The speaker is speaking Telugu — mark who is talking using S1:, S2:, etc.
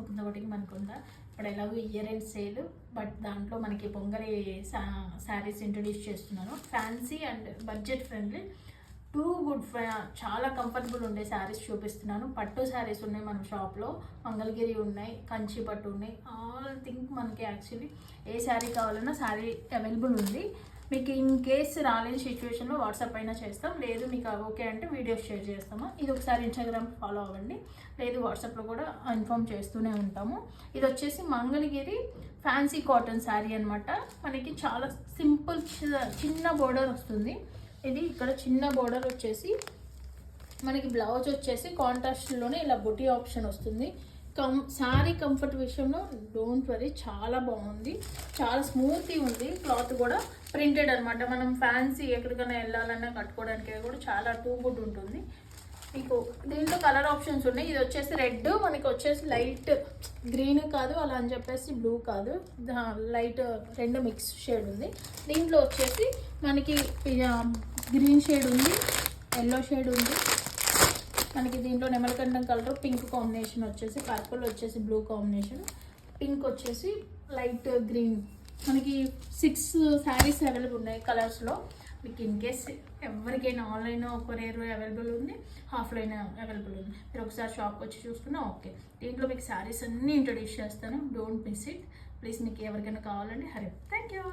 S1: తీసుకోకుండా ఒకటికి మనకు ఉందా. ఇప్పుడు ఎలాగో ఇయర్ ఎండ్ సేల్, బట్ దాంట్లో మనకి పొంగలి శారీస్ ఇంట్రొడ్యూస్ చేస్తున్నాను. Fancy and budget friendly, too good, చాలా కంఫర్టబుల్ ఉండే శారీస్ చూపిస్తున్నాను. పట్టు శారీస్ ఉన్నాయి మన షాప్లో, మంగళగిరి ఉన్నాయి, కంచి పట్టు ఉన్నాయి, ఆల్ థింక్ మనకి యాక్చువల్లీ ఏ శారీ కావాలన్నా శారీ అవైలబుల్ ఉంది. మీకు ఇన్ కేస్ రాలేని సిచ్యువేషన్లో వాట్సాప్ అయినా చేస్తాం, లేదు మీకు ఓకే అంటే వీడియోస్ షేర్ చేస్తాము. ఇది ఒకసారి ఇన్స్టాగ్రామ్ ఫాలో అవ్వండి, లేదు వాట్సాప్లో కూడా ఇన్ఫామ్ చేస్తూనే ఉంటాము. ఇది వచ్చేసి మంగళగిరి ఫ్యాన్సీ కాటన్ శారీ అనమాట. మనకి చాలా సింపుల్ చిన్న బోర్డర్ వస్తుంది. ఇది ఇక్కడ చిన్న బోర్డర్ వచ్చేసి మనకి బ్లౌజ్ వచ్చేసి కాంట్రాస్ట్లోనే ఇలా బుటీ ఆప్షన్ వస్తుంది. శారీ కంఫర్ట్ విషయంలో డోంట్ వరీ, చాలా బాగుంది, చాలా స్మూత్గా ఉంది. క్లాత్ కూడా ప్రింటెడ్ అనమాట. మనం ఫ్యాన్సీ ఎక్కడికైనా వెళ్ళాలన్నా కట్టుకోవడానికి కూడా చాలా టూ గుడ్ ఉంటుంది. మీకు దీంట్లో కలర్ ఆప్షన్స్ ఉన్నాయి. ఇది వచ్చేసి రెడ్, మనకి వచ్చేసి లైట్ గ్రీన్ కాదు అలా అని చెప్పేసి బ్లూ కాదు, లైట్ రెండు మిక్స్ షేడ్ ఉంది. దీంట్లో వచ్చేసి మనకి గ్రీన్ షేడ్ ఉంది, ఎల్లో షేడ్ ఉంది, మనకి దీంట్లో నెమలకంఠం కలర్, పింక్ కాంబినేషన్ వచ్చేసి, పర్పుల్ వచ్చేసి బ్లూ కాంబినేషన్, పింక్ వచ్చేసి లైట్ గ్రీన్. మనకి 6 శారీస్ అవైలబుల్ ఉన్నాయి కలర్స్లో. మీకు ఇన్ కేస్ ఎవరికైనా ఆన్లైన్ కొరియర్ అవైలబుల్ ఉంది, ఆఫ్లైన్ అవైలబుల్ ఉంది. మీరు ఒకసారి షాప్కి వచ్చి చూసుకున్నా ఓకే. దీంట్లో మీకు శారీస్ అన్నీ ఇంట్రొడ్యూస్ చేస్తాను, డోంట్ మిస్ ఇట్ ప్లీజ్. మీకు ఎవరికైనా కావాలంటే హరి. Thank you.